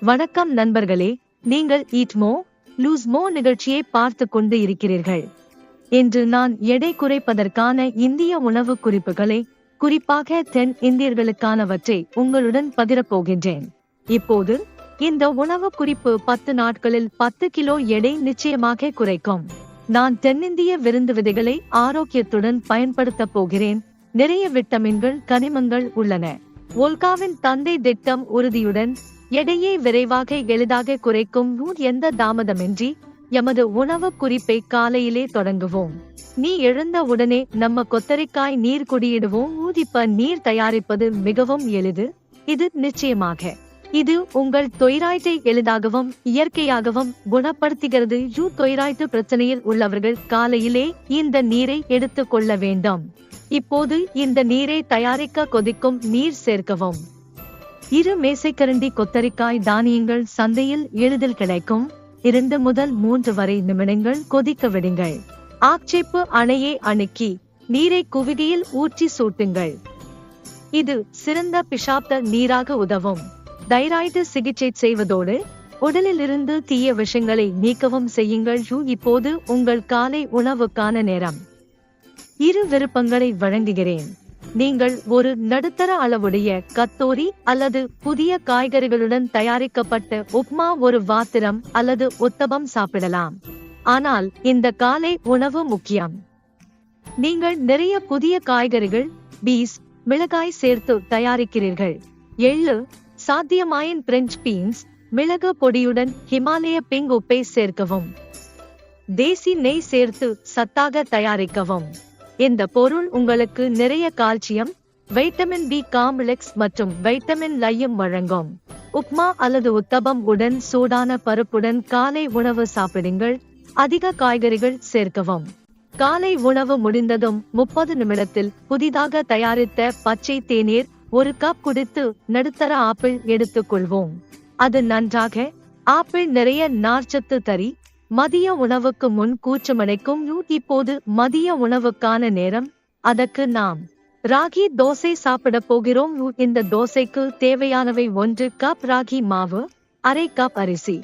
வணக்கம் நண்பர்களே, நீங்கள் ஈட் மோ லூஸ் மோ நிகழ்ச்சியை பார்த்து கொண்டு இருக்கிறீர்கள். இன்று நான் எடை குறைப்பதற்கான இந்திய உணவு குறிப்புகளை, குறிப்பாக தென் இந்தியர்களுக்கானவற்றை உங்களுடன் பகிரப் போகின்றேன். இப்போது இந்த உணவு குறிப்பு 10 நாட்களில் 10 கிலோ எடை நிச்சயமாக குறைக்கும். நான் தென்னிந்திய விருந்து விதைகளை ஆரோக்கியத்துடன் பயன்படுத்தப் போகிறேன். நிறைய விட்டமின்கள், கனிமங்கள் உள்ளன. வோல்காவின் தந்தை திட்டம் உறுதியுடன் எடையை விரைவாக எளிதாக குறைக்கும். எந்த தாமதமின்றி எமது உணவு குறிப்பை காலையிலே தொடங்குவோம். நீ எழுந்த உடனே நம்ம கொத்தரிக்காய் நீர் குடியிடுவோம். ஊதிப்ப நீர் தயாரிப்பது மிகவும் எளிது. இது நிச்சயமாக இது உங்கள் தொய்ராய்டை எளிதாகவும் இயற்கையாகவும் குணப்படுத்துகிறது. தொய்ராய்டு பிரச்சனையில் உள்ளவர்கள் காலையிலே இந்த நீரை எடுத்துக் கொள்ள வேண்டும். இப்போது இந்த நீரை தயாரிக்க கொதிக்கும் நீர் சேர்க்கவும். 2 மேசைக்கரண்டி கொத்தரிக்காய் தானியங்கள் சந்தையில் எளிதில் கிடைக்கும். 2 முதல் 3 வரை நிமிடங்கள் கொதிக்க விடுங்கள். ஆட்சேப்பு அணையை அணுக்கி நீரை குவிகையில் ஊற்றி சூட்டுங்கள். இது சிறந்த பிஷாப்த நீராக உதவும். தைராய்டு சிகிச்சை செய்வதோடு உடலில் இருந்து தீய விஷங்களை நீக்கவும் செய்யுங்கள். இப்போது உங்கள் காலை உணவுக்கான நேரம். 2 விருப்பங்களை வழங்குகிறேன். நீங்கள் ஒரு நடுத்தர அளவுடைய கத்தோரி அல்லது புதிய காய்கறிகளுடன் தயாரிக்கப்பட்ட உப்மா, ஒரு வாத்திரம் அல்லது உத்தபம் சாப்பிடலாம். ஆனால் இந்த காலை உணவு முக்கியம். நீங்கள் நிறைய புதிய காய்கறிகள், பீஸ், மிளகாய் சேர்த்து தயாரிக்கிறீர்கள். எள்ளு, சாத்தியமாயின் பிரெஞ்ச் பீன்ஸ், மிளகு பொடியுடன் ஹிமாலய பிங்க் உப்பை சேர்க்கவும். தேசி நெய் சேர்த்து சத்தாக தயாரிக்கவும். இந்த பொருள் உங்களுக்கு நிறைய கால்சியம், வைட்டமின் பி காம்ப்ளெக்ஸ் மற்றும் வைட்டமின் லையும் வழங்கும். உப்மா அல்லது உத்தபம் உடன் சூடான பருப்புடன் காலை உணவு சாப்பிடுங்கள். அதிக காய்கறிகள் சேர்க்கவும். காலை உணவு முடிந்ததும் 30 நிமிடத்தில் புதிதாக தயாரித்த பச்சை தேநீர் 1 கப் குடித்து நடுத்தர ஆப்பிள் எடுத்துக்கொள்வோம். அது நன்றாக. ஆப்பிள் நிறைய நார்ச்சத்து தரி. மதிய உணவுக்கு முன் கூச்சமடைக்கும். இப்போது மதிய உணவுக்கான நேரம். அதற்கு நாம் ராகி தோசை சாப்பிட போகிறோம். இந்த தோசைக்கு தேவையானவை: 1 கப் ராகி மாவு, 1/2 கப் அரிசி,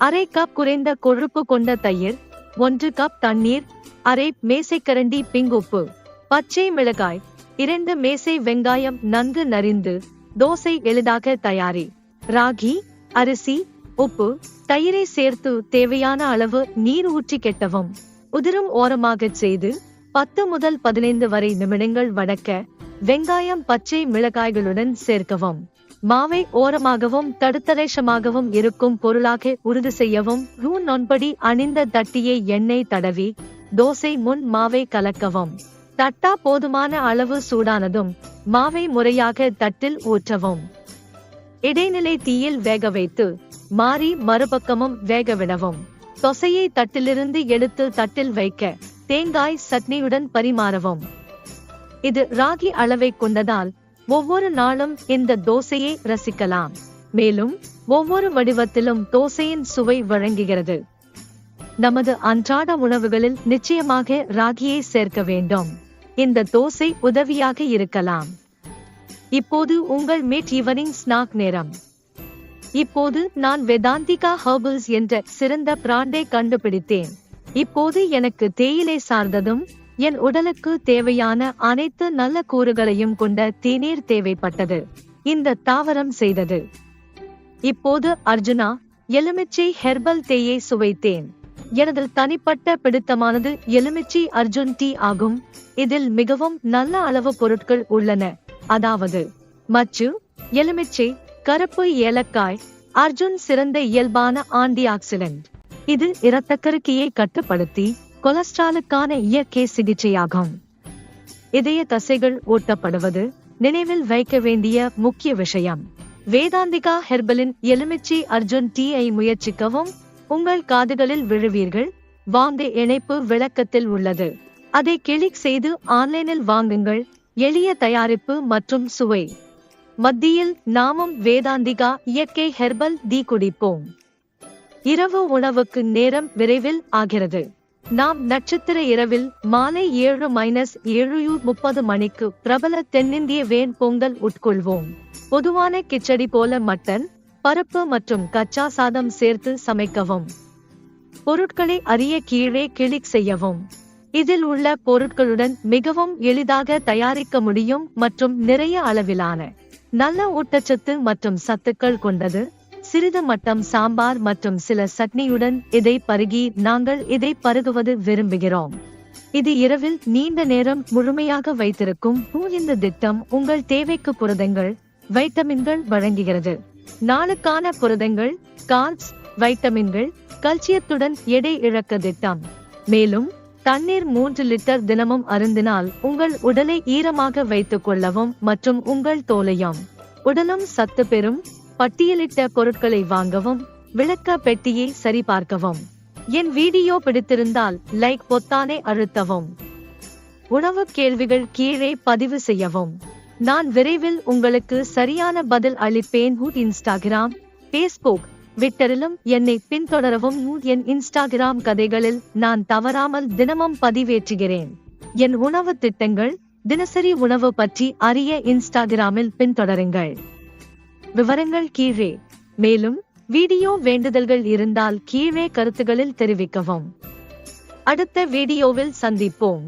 1/2 கப் குறைந்த கொழுப்பு கொண்ட தயிர், 1 கப் தண்ணீர், 1/2 மேசைக்கரண்டி பிங்க் உப்பு, பச்சை மிளகாய், 2 மேசை வெங்காயம் நன்கு நரிந்து. தோசை எளிதாக தயாரி. ராகி, அரிசி, உப்பு, தயிரை சேர்த்து தேவையான அளவு நீர் ஊற்றி கெட்டவும். உதிரும் ஓரமாகச் செய்து 10 முதல் 15 வரை நிமிடங்கள் வதக்க. வெங்காயம், பச்சை மிளகாய்களுடன் சேர்க்கவும். மாவை ஓரமாகவும் தடுத்தரேஷமாகவும் இருக்கும் பொருளாக உறுதி செய்யவும். நொன்படி அணிந்த தட்டியை எண்ணெய் தடவி தோசை முன் மாவை கலக்கவும். தட்டா போதுமான அளவு சூடானதும் மாவை முறையாக தட்டில் ஊற்றவும். இடைநிலை தீயில் வேக வைத்து மாறி மறுபக்கமும் வேகவிடவும். தோசையை தட்டிலிருந்து எடுத்து தட்டில் வைக்க தேங்காய் சட்னியுடன் பரிமாறவும். இது ராகி அளவை கொண்டதால் ஒவ்வொரு நாளும் இந்த தோசையை ரசிக்கலாம். மேலும் ஒவ்வொரு வடிவத்திலும் தோசையின் சுவை வழங்குகிறது. நமது அன்றாட உணவுகளில் நிச்சயமாக ராகியை சேர்க்க வேண்டும். இந்த தோசை உதவியாக இருக்கலாம். இப்போது உங்கள் மிட் ஈவனிங் ஸ்நாக் நேரம். இப்போது நான் வேதாந்திகா ஹெர்பல்ஸ் என்ற சிறந்த பிராண்டை கண்டுபிடித்தேன். இப்போது எனக்கு தேயிலை சார்ந்ததும் என் உடலுக்கு தேவையான அனைத்து நல்ல கூறுகளையும் கொண்ட தேநீர் தேவைப்பட்டது. இந்த தாவரம் செய்தது. இப்போது அர்ஜுனா எலுமிச்சை ஹெர்பல் தேயை சுவைத்தேன். எனது தனிப்பட்ட பிடித்தமானது எலுமிச்சை அர்ஜுன் டீ ஆகும். இதில் மிகவும் நல்ல அளவு பொருட்கள் உள்ளன. அதாவது மச்சு, எலுமிச்சை, கருப்பு ஏலக்காய். அர்ஜுன் சிறந்த இயல்பான ஆன்டி ஆக்சிடென்ட். இது இரத்தக்கருக்கியை கட்டுப்படுத்தி கொலஸ்ட்ராலுக்கான இயற்கை சிகிச்சையாகும். இதய தசைகள் ஓட்டப்படுவது நினைவில் வைக்க வேண்டிய முக்கிய விஷயம். வேதாந்திகா ஹெர்பலின் எலுமிச்சை அர்ஜுன் டீயை முயற்சிக்கவும். உங்கள் காதுகளில் விழுவீர்கள். வாங்க, இணைப்பு விளக்கத்தில் உள்ளது. அதை கிளிக் செய்து ஆன்லைனில் வாங்குங்கள். எளிய தயாரிப்பு மற்றும் சுவை. மத்தியில் நாமும் வேதாந்திகா இயற்கை ஹெர்பல் டீ குடிப்போம். இரவு உணவுக்கு நேரம் விரைவில் ஆகிறது. நாம் நட்சத்திர இரவில் மாலை 7-7:30 மணிக்கு பிரபல தென்னிந்திய வேன் பொங்கல் உட்கொள்வோம். பொதுவான கிச்சடி போல மட்டன், பருப்பு மற்றும் கச்சா சாதம் சேர்த்து சமைக்கவும். பொருட்களை அறிய கீழே கிளிக் செய்யவும். இதில் உள்ள பொருட்களுடன் மிகவும் எளிதாக தயாரிக்க முடியும் மற்றும் நிறைய அளவிலான நல்ல ஊட்டச்சத்து மற்றும் சத்துக்கள் கொண்டது. சிறிது மட்டம் சாம்பார் மற்றும் சில சட்னியுடன் இதை பருகி நாங்கள் இதை பருகுவது விரும்புகிறோம். இது இரவில் நீண்ட நேரம் முழுமையாக வைத்திருக்கும். இந்த திட்டம் உங்கள் தேவைக்கு புரதங்கள், வைட்டமின்கள் வழங்குகிறது. நாளுக்கான புரதங்கள், கார்ப்ஸ், வைட்டமின்கள், கல்சியத்துடன் எடை இழக்க திட்டம். மேலும் தண்ணீர் 3 லிட்டர் தினமும் அருந்தினால் உங்கள் உடலை ஈரமாக வைத்துக் கொள்ளவும் மற்றும் உங்கள் தோலையும் உடலும் சத்து பெறும். பட்டியலிட்ட பொருட்களை வாங்கவும். விளக்க பெட்டியை சரிபார்க்கவும். என் வீடியோ பிடித்திருந்தால் லைக் பொத்தானை அழுத்தவும். உணவு கேள்விகள் கீழே பதிவு செய்யவும். நான் விரைவில் உங்களுக்கு சரியான பதில் அளிப்பேன். இன்ஸ்டாகிராம், பேஸ்புக், ட்விட்டரிலும் என்னை பின்தொடரவும். என் இன்ஸ்டாகிராம் கதைகளில் நான் தவறாமல் தினமும் பதிவேற்றுகிறேன். என் உணவு திட்டங்கள், தினசரி உணவு பற்றி அறிய இன்ஸ்டாகிராமில் பின்தொடருங்கள். விவரங்கள் கீழே. மேலும் வீடியோ வேண்டுதல்கள் இருந்தால் கீழே கருத்துகளில் தெரிவிக்கவும். அடுத்த வீடியோவில் சந்திப்போம்.